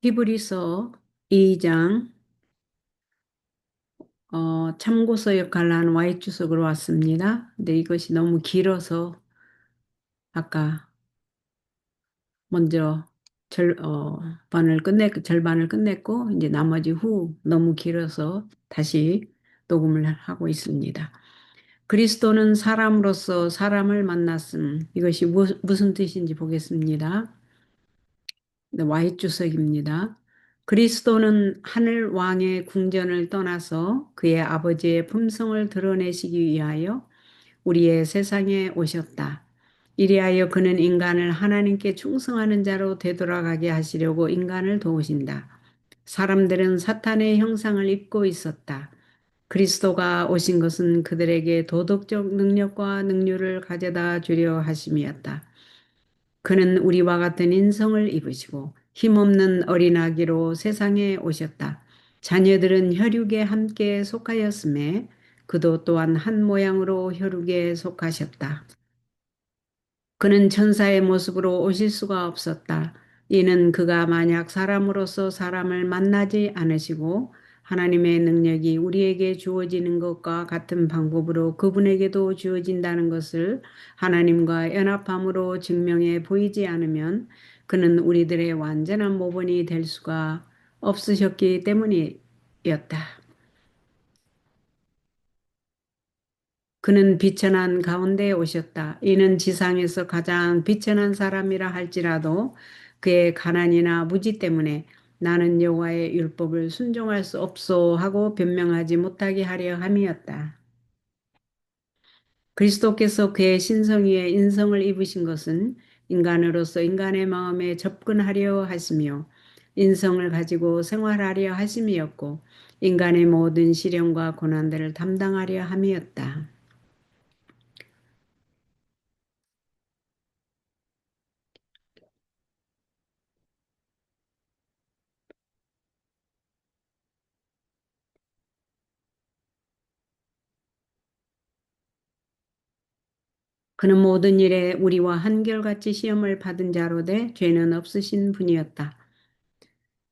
히브리서 2장 참고서 역할을 하는 Y주석으로 왔습니다. 근데 이것이 너무 길어서 아까 먼저 절반을 끝냈고 이제 나머지 후 너무 길어서 다시 녹음을 하고 있습니다. 그리스도는 사람으로서 사람을 만났음. 이것이 무슨 뜻인지 보겠습니다. 네, Y주석입니다. 그리스도는 하늘 왕의 궁전을 떠나서 그의 아버지의 품성을 드러내시기 위하여 우리의 세상에 오셨다. 이리하여 그는 인간을 하나님께 충성하는 자로 되돌아가게 하시려고 인간을 도우신다. 사람들은 사탄의 형상을 입고 있었다. 그리스도가 오신 것은 그들에게 도덕적 능력과 능률을 가져다 주려 하심이었다. 그는 우리와 같은 인성을 입으시고 힘없는 어린아기로 세상에 오셨다. 자녀들은 혈육에 함께 속하였음에 그도 또한 한 모양으로 혈육에 속하셨다. 그는 천사의 모습으로 오실 수가 없었다. 이는 그가 만약 사람으로서 사람을 만나지 않으시고 하나님의 능력이 우리에게 주어지는 것과 같은 방법으로 그분에게도 주어진다는 것을 하나님과 연합함으로 증명해 보이지 않으면 그는 우리들의 완전한 모본이 될 수가 없으셨기 때문이었다. 그는 비천한 가운데 오셨다. 이는 지상에서 가장 비천한 사람이라 할지라도 그의 가난이나 무지 때문에 나는 여호와의 율법을 순종할 수 없소 하고 변명하지 못하게 하려 함이었다. 그리스도께서 그의 신성 위에 인성을 입으신 것은 인간으로서 인간의 마음에 접근하려 하시며 인성을 가지고 생활하려 하심이었고 인간의 모든 시련과 고난들을 담당하려 함이었다. 그는 모든 일에 우리와 한결같이 시험을 받은 자로 돼 죄는 없으신 분이었다.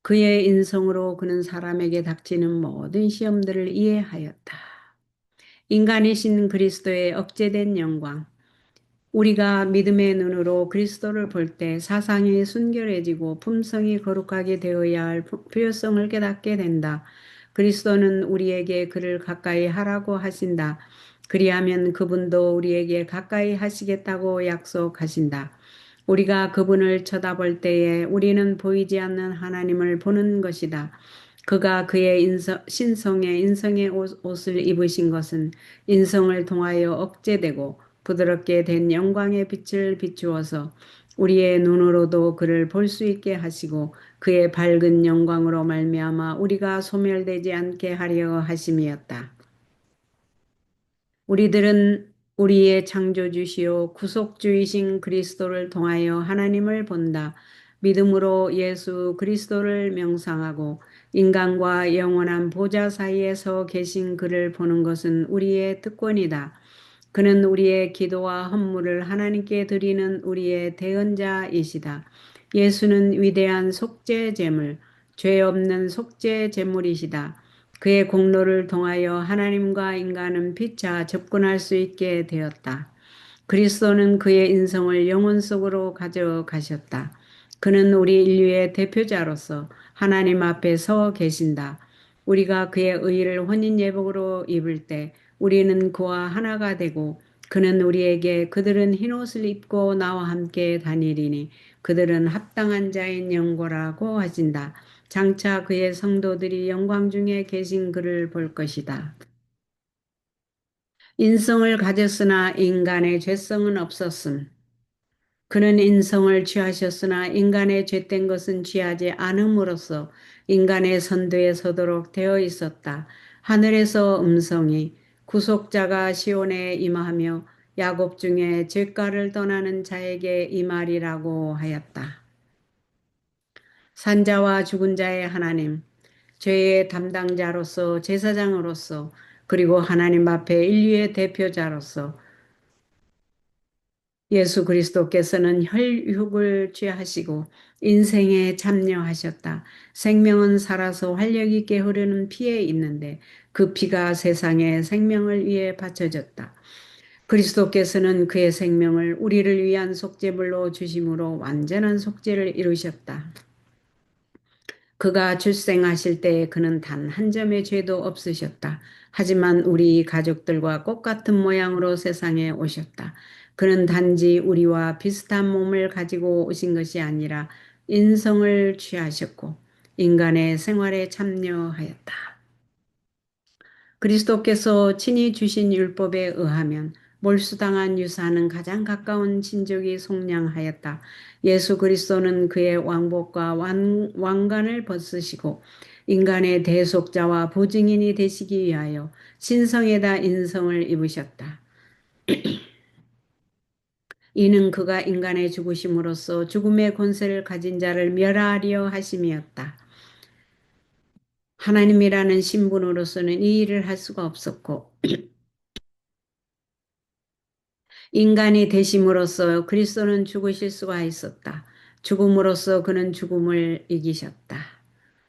그의 인성으로 그는 사람에게 닥치는 모든 시험들을 이해하였다. 인간이신 그리스도의 억제된 영광. 우리가 믿음의 눈으로 그리스도를 볼 때 사상이 순결해지고 품성이 거룩하게 되어야 할 필요성을 깨닫게 된다. 그리스도는 우리에게 그를 가까이 하라고 하신다. 그리하면 그분도 우리에게 가까이 하시겠다고 약속하신다. 우리가 그분을 쳐다볼 때에 우리는 보이지 않는 하나님을 보는 것이다. 그가 그의 신성의 인성의 옷을 입으신 것은 인성을 통하여 억제되고 부드럽게 된 영광의 빛을 비추어서 우리의 눈으로도 그를 볼 수 있게 하시고 그의 밝은 영광으로 말미암아 우리가 소멸되지 않게 하려 하심이었다. 우리들은 우리의 창조주시요 구속주이신 그리스도를 통하여 하나님을 본다. 믿음으로 예수 그리스도를 명상하고 인간과 영원한 보좌 사이에 서 계신 그를 보는 것은 우리의 특권이다. 그는 우리의 기도와 헌물을 하나님께 드리는 우리의 대언자이시다. 예수는 위대한 속죄 제물, 죄 없는 속죄 제물이시다. 그의 공로를 통하여 하나님과 인간은 피차 접근할 수 있게 되었다. 그리스도는 그의 인성을 영혼 속으로 가져가셨다. 그는 우리 인류의 대표자로서 하나님 앞에 서 계신다. 우리가 그의 의를 혼인 예복으로 입을 때 우리는 그와 하나가 되고 그는 우리에게 그들은 흰옷을 입고 나와 함께 다니리니 그들은 합당한 자인 영고라고 하신다. 장차 그의 성도들이 영광 중에 계신 그를 볼 것이다. 인성을 가졌으나 인간의 죄성은 없었음. 그는 인성을 취하셨으나 인간의 죄된 것은 취하지 않음으로써 인간의 선두에 서도록 되어 있었다. 하늘에서 음성이 구속자가 시온에 임하며 야곱 중에 죄가를 떠나는 자에게 임하리라고 하였다. 산자와 죽은 자의 하나님, 죄의 담당자로서 제사장으로서 그리고 하나님 앞에 인류의 대표자로서 예수 그리스도께서는 혈육을 취하시고 인생에 참여하셨다. 생명은 살아서 활력 있게 흐르는 피에 있는데 그 피가 세상의 생명을 위해 바쳐졌다. 그리스도께서는 그의 생명을 우리를 위한 속죄물로 주심으로 완전한 속죄를 이루셨다. 그가 출생하실 때 그는 단 한 점의 죄도 없으셨다. 하지만 우리 가족들과 똑같은 모양으로 세상에 오셨다. 그는 단지 우리와 비슷한 몸을 가지고 오신 것이 아니라 인성을 취하셨고 인간의 생활에 참여하였다. 그리스도께서 친히 주신 율법에 의하면 몰수당한 유사는 가장 가까운 친족이 속량하였다. 예수 그리스도는 그의 왕복과 왕관을 벗으시고 인간의 대속자와 보증인이 되시기 위하여 신성에다 인성을 입으셨다. 이는 그가 인간의 죽으심으로써 죽음의 권세를 가진 자를 멸하려 하심이었다. 하나님이라는 신분으로서는 이 일을 할 수가 없었고 인간이 되심으로써 그리스도는 죽으실 수가 있었다. 죽음으로써 그는 죽음을 이기셨다.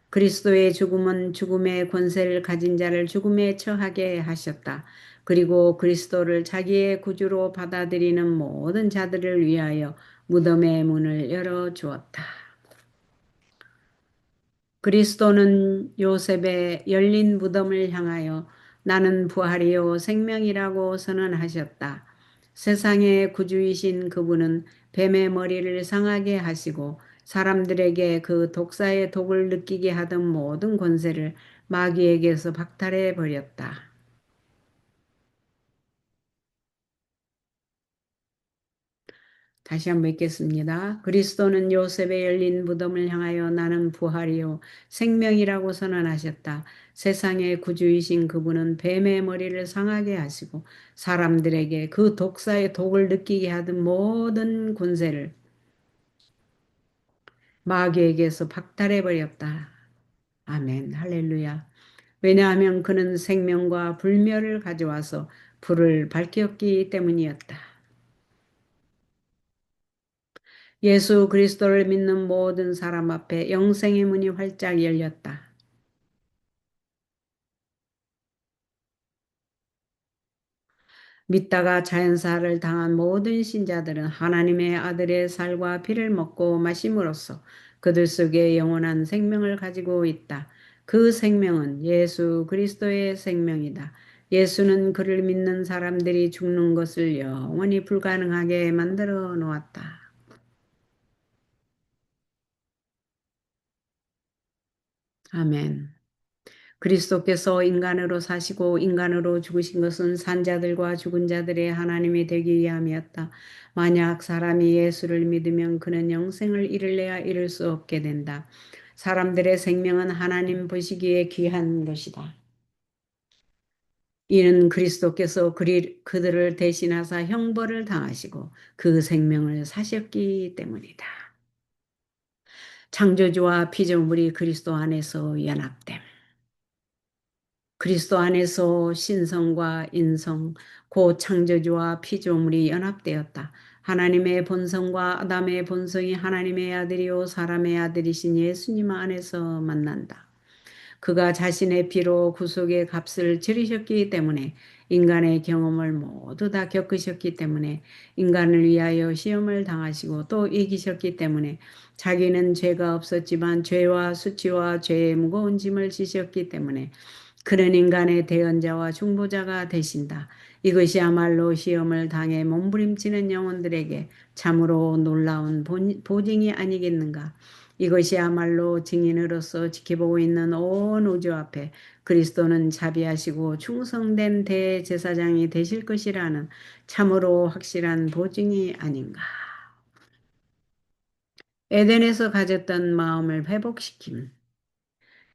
그리스도의 죽음은 죽음의 권세를 가진 자를 죽음에 처하게 하셨다. 그리고 그리스도를 자기의 구주로 받아들이는 모든 자들을 위하여 무덤의 문을 열어주었다. 그리스도는 요셉의 열린 무덤을 향하여 나는 부활이요 생명이라고 선언하셨다. 세상의 구주이신 그분은 뱀의 머리를 상하게 하시고 사람들에게 그 독사의 독을 느끼게 하던 모든 권세를 마귀에게서 박탈해 버렸다. 다시 한번 읽겠습니다. 그리스도는 요셉의 열린 무덤을 향하여 나는 부활이요 생명이라고 선언하셨다. 세상의 구주이신 그분은 뱀의 머리를 상하게 하시고 사람들에게 그 독사의 독을 느끼게 하던 모든 군세를 마귀에게서 박탈해 버렸다. 아멘. 할렐루야. 왜냐하면 그는 생명과 불멸을 가져와서 불을 밝혔기 때문이었다. 예수 그리스도를 믿는 모든 사람 앞에 영생의 문이 활짝 열렸다. 믿다가 자연사를 당한 모든 신자들은 하나님의 아들의 살과 피를 먹고 마심으로써 그들 속에 영원한 생명을 가지고 있다. 그 생명은 예수 그리스도의 생명이다. 예수는 그를 믿는 사람들이 죽는 것을 영원히 불가능하게 만들어 놓았다. 아멘. 그리스도께서 인간으로 사시고 인간으로 죽으신 것은 산자들과 죽은 자들의 하나님이 되기 위함이었다. 만약 사람이 예수를 믿으면 그는 영생을 이룰래야 이룰 수 없게 된다. 사람들의 생명은 하나님 보시기에 귀한 것이다. 이는 그리스도께서 그들을 대신하사 형벌을 당하시고 그 생명을 사셨기 때문이다. 창조주와 피조물이 그리스도 안에서 연합됨. 그리스도 안에서 신성과 인성, 곧 창조주와 피조물이 연합되었다. 하나님의 본성과 아담의 본성이 하나님의 아들이요 사람의 아들이신 예수님 안에서 만난다. 그가 자신의 피로 구속의 값을 치르셨기 때문에 인간의 경험을 모두 다 겪으셨기 때문에 인간을 위하여 시험을 당하시고 또 이기셨기 때문에 자기는 죄가 없었지만 죄와 수치와 죄의 무거운 짐을 지셨기 때문에 그런 인간의 대언자와 중보자가 되신다. 이것이야말로 시험을 당해 몸부림치는 영혼들에게 참으로 놀라운 보증이 아니겠는가. 이것이야말로 증인으로서 지켜보고 있는 온 우주 앞에 그리스도는 자비하시고 충성된 대제사장이 되실 것이라는 참으로 확실한 보증이 아닌가. 에덴에서 가졌던 마음을 회복시킴.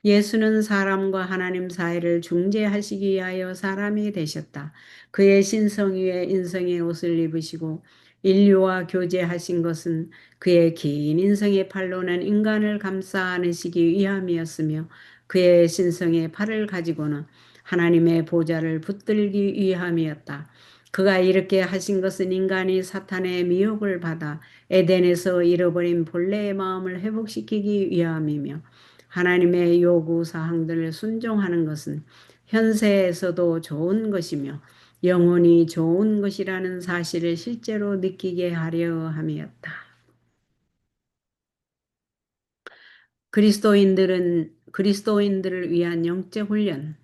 예수는 사람과 하나님 사이를 중재하시기 위하여 사람이 되셨다. 그의 신성 위에 인성의 옷을 입으시고 인류와 교제하신 것은 그의 긴 인성의 팔로는 인간을 감싸 안으시기 위함이었으며 그의 신성의 팔을 가지고는 하나님의 보좌를 붙들기 위함이었다. 그가 이렇게 하신 것은 인간이 사탄의 미혹을 받아 에덴에서 잃어버린 본래의 마음을 회복시키기 위함이며 하나님의 요구 사항들을 순종하는 것은 현세에서도 좋은 것이며 영원히 좋은 것이라는 사실을 실제로 느끼게 하려 함이었다. 그리스도인들을 위한 영적 훈련.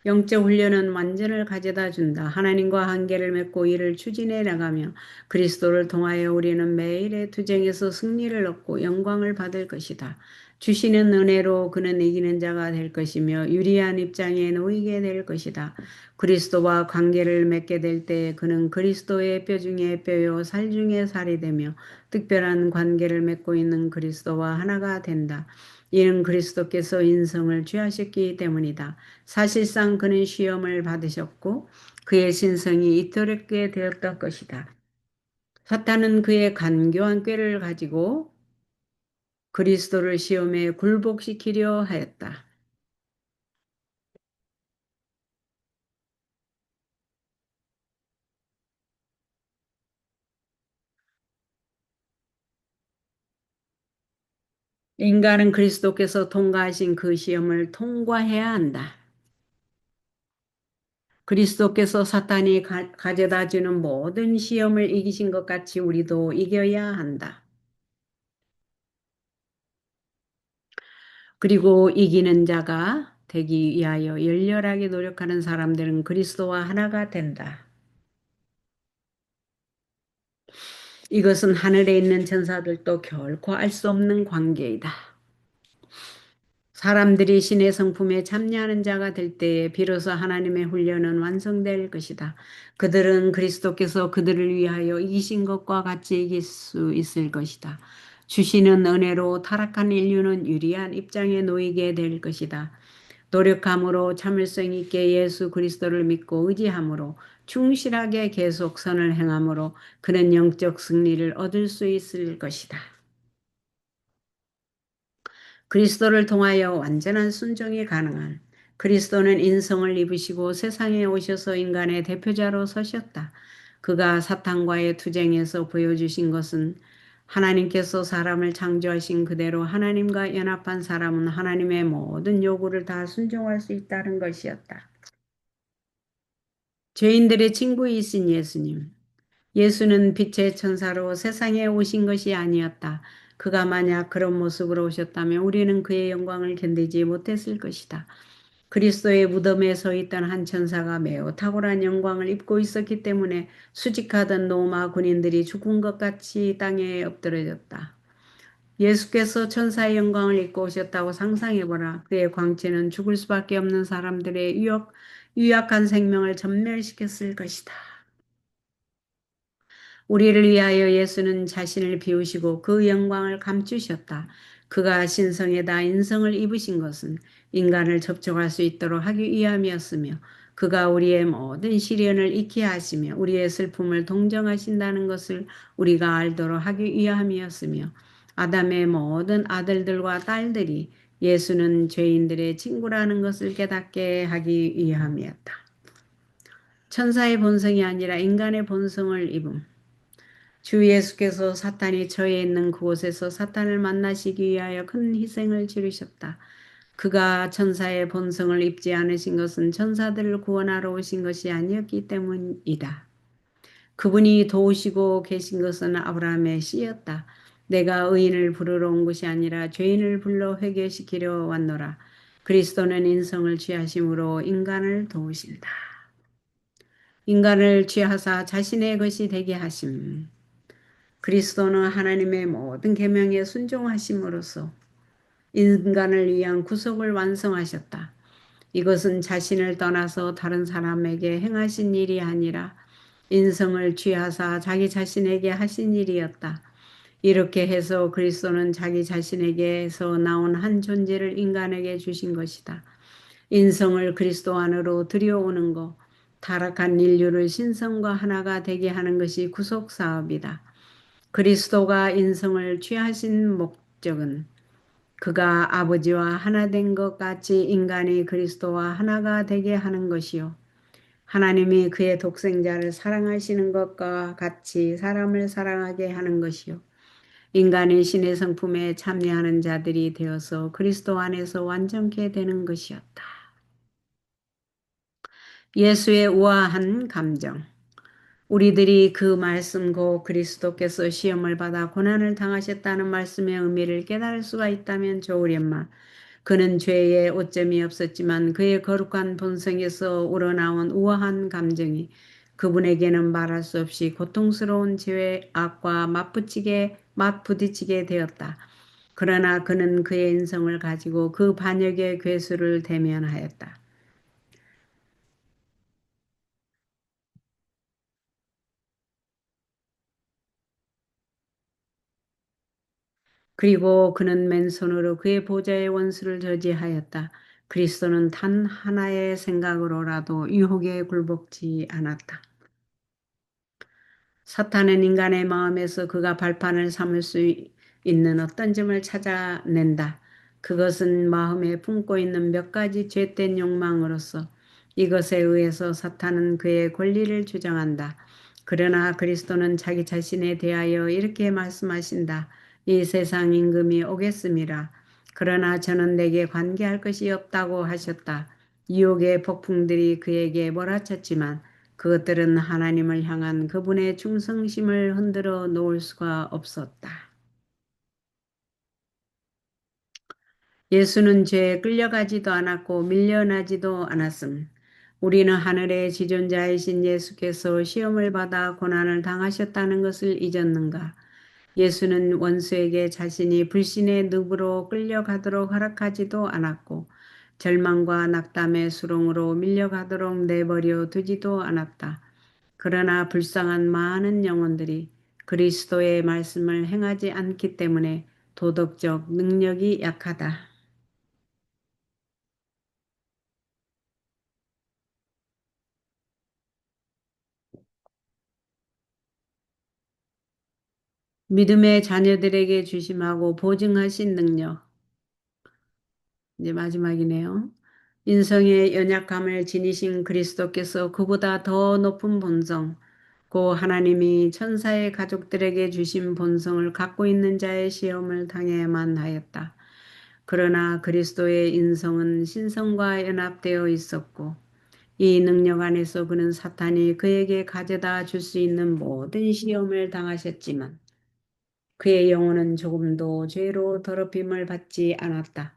영적 훈련은 완전을 가져다 준다. 하나님과 관계를 맺고 이를 추진해 나가며 그리스도를 통하여 우리는 매일의 투쟁에서 승리를 얻고 영광을 받을 것이다. 주시는 은혜로 그는 이기는 자가 될 것이며 유리한 입장에 놓이게 될 것이다. 그리스도와 관계를 맺게 될 때 그는 그리스도의 뼈 중에 뼈요 살 중에 살이 되며 특별한 관계를 맺고 있는 그리스도와 하나가 된다. 이는 그리스도께서 인성을 취하셨기 때문이다. 사실상 그는 시험을 받으셨고 그의 신성이 이토록 되었던 것이다. 사탄은 그의 간교한 꾀를 가지고 그리스도를 시험에 굴복시키려 하였다. 인간은 그리스도께서 통과하신 그 시험을 통과해야 한다. 그리스도께서 사탄이 가져다 주는 모든 시험을 이기신 것 같이 우리도 이겨야 한다. 그리고 이기는 자가 되기 위하여 열렬하게 노력하는 사람들은 그리스도와 하나가 된다. 이것은 하늘에 있는 천사들도 결코 알 수 없는 관계이다. 사람들이 신의 성품에 참여하는 자가 될 때에 비로소 하나님의 훈련은 완성될 것이다. 그들은 그리스도께서 그들을 위하여 이기신 것과 같이 이길 수 있을 것이다. 주시는 은혜로 타락한 인류는 유리한 입장에 놓이게 될 것이다. 노력함으로 참을성 있게 예수 그리스도를 믿고 의지함으로 충실하게 계속 선을 행함으로 그는 영적 승리를 얻을 수 있을 것이다. 그리스도를 통하여 완전한 순종이 가능한 그리스도는 인성을 입으시고 세상에 오셔서 인간의 대표자로 서셨다. 그가 사탄과의 투쟁에서 보여주신 것은 하나님께서 사람을 창조하신 그대로 하나님과 연합한 사람은 하나님의 모든 요구를 다 순종할 수 있다는 것이었다. 죄인들의 친구이신 예수님. 예수는 빛의 천사로 세상에 오신 것이 아니었다. 그가 만약 그런 모습으로 오셨다면 우리는 그의 영광을 견디지 못했을 것이다. 그리스도의 무덤에 서 있던 한 천사가 매우 탁월한 영광을 입고 있었기 때문에 수직하던 로마 군인들이 죽은 것 같이 땅에 엎드려졌다. 예수께서 천사의 영광을 입고 오셨다고 상상해보라. 그의 광채는 죽을 수밖에 없는 사람들의 유약한 생명을 전멸시켰을 것이다. 우리를 위하여 예수는 자신을 비우시고 그 영광을 감추셨다. 그가 신성에다 인성을 입으신 것은 인간을 접촉할 수 있도록 하기 위함이었으며 그가 우리의 모든 시련을 잊게 하시며 우리의 슬픔을 동정하신다는 것을 우리가 알도록 하기 위함이었으며 아담의 모든 아들들과 딸들이 예수는 죄인들의 친구라는 것을 깨닫게 하기 위함이었다. 천사의 본성이 아니라 인간의 본성을 입음. 주 예수께서 사탄이 처해 있는 그곳에서 사탄을 만나시기 위하여 큰 희생을 치르셨다. 그가 천사의 본성을 입지 않으신 것은 천사들을 구원하러 오신 것이 아니었기 때문이다. 그분이 도우시고 계신 것은 아브라함의 씨였다. 내가 의인을 부르러 온 것이 아니라 죄인을 불러 회개시키려 왔노라. 그리스도는 인성을 취하심으로 인간을 도우신다. 인간을 취하사 자신의 것이 되게 하심. 그리스도는 하나님의 모든 계명에 순종하심으로써 인간을 위한 구속을 완성하셨다. 이것은 자신을 떠나서 다른 사람에게 행하신 일이 아니라 인성을 취하사 자기 자신에게 하신 일이었다. 이렇게 해서 그리스도는 자기 자신에게서 나온 한 존재를 인간에게 주신 것이다. 인성을 그리스도 안으로 들여오는 것, 타락한 인류를 신성과 하나가 되게 하는 것이 구속 사업이다. 그리스도가 인성을 취하신 목적은 그가 아버지와 하나 된 것 같이 인간이 그리스도와 하나가 되게 하는 것이요. 하나님이 그의 독생자를 사랑하시는 것과 같이 사람을 사랑하게 하는 것이요. 인간이 신의 성품에 참여하는 자들이 되어서 그리스도 안에서 완전케 되는 것이었다. 예수의 우아한 감정. 우리들이 그 말씀 고 그리스도께서 시험을 받아 고난을 당하셨다는 말씀의 의미를 깨달을 수가 있다면 좋으련마. 그는 죄에 오점이 없었지만 그의 거룩한 본성에서 우러나온 우아한 감정이 그분에게는 말할 수 없이 고통스러운 죄의 악과 맞부딪히게 되었다. 그러나 그는 그의 인성을 가지고 그 반역의 괴수를 대면하였다. 그리고 그는 맨손으로 그의 보좌의 원수를 저지하였다. 그리스도는 단 하나의 생각으로라도 유혹에 굴복지 않았다. 사탄은 인간의 마음에서 그가 발판을 삼을 수 있는 어떤 점을 찾아낸다. 그것은 마음에 품고 있는 몇 가지 죄된 욕망으로서 이것에 의해서 사탄은 그의 권리를 주장한다. 그러나 그리스도는 자기 자신에 대하여 이렇게 말씀하신다. 이 세상 임금이 오겠습니다. 그러나 저는 내게 관계할 것이 없다고 하셨다. 유혹의 폭풍들이 그에게 몰아쳤지만 그것들은 하나님을 향한 그분의 충성심을 흔들어 놓을 수가 없었다. 예수는 죄에 끌려가지도 않았고 밀려나지도 않았음. 우리는 하늘의 지존자이신 예수께서 시험을 받아 고난을 당하셨다는 것을 잊었는가? 예수는 원수에게 자신이 불신의 늪으로 끌려가도록 허락하지도 않았고 절망과 낙담의 수렁으로 밀려가도록 내버려 두지도 않았다. 그러나 불쌍한 많은 영혼들이 그리스도의 말씀을 행하지 않기 때문에 도덕적 능력이 약하다. 믿음의 자녀들에게 주심하고 보증하신 능력. 이제 마지막이네요. 인성의 연약함을 지니신 그리스도께서 그보다 더 높은 본성, 고 하나님이 천사의 가족들에게 주신 본성을 갖고 있는 자의 시험을 당해야만 하였다. 그러나 그리스도의 인성은 신성과 연합되어 있었고 이 능력 안에서 그는 사탄이 그에게 가져다 줄 수 있는 모든 시험을 당하셨지만 그의 영혼은 조금도 죄로 더럽힘을 받지 않았다.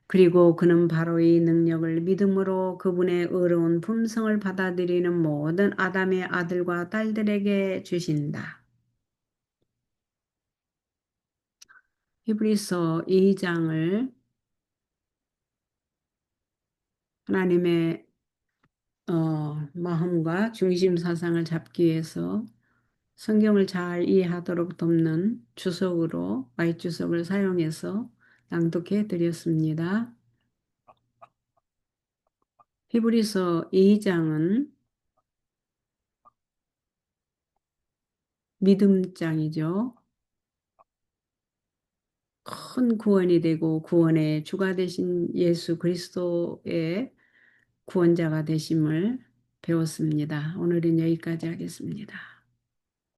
그리고 그는 바로 이 능력을 믿음으로 그분의 의로운 품성을 받아들이는 모든 아담의 아들과 딸들에게 주신다. 히브리서 2장을 하나님의 마음과 중심 사상을 잡기 위해서 성경을 잘 이해하도록 돕는 주석으로 Y 주석을 사용해서 낭독해 드렸습니다. 히브리서 2장은 믿음장이죠. 큰 구원이 되고 구원의 주가 되신 예수 그리스도의 구원자가 되심을 배웠습니다. 오늘은 여기까지 하겠습니다.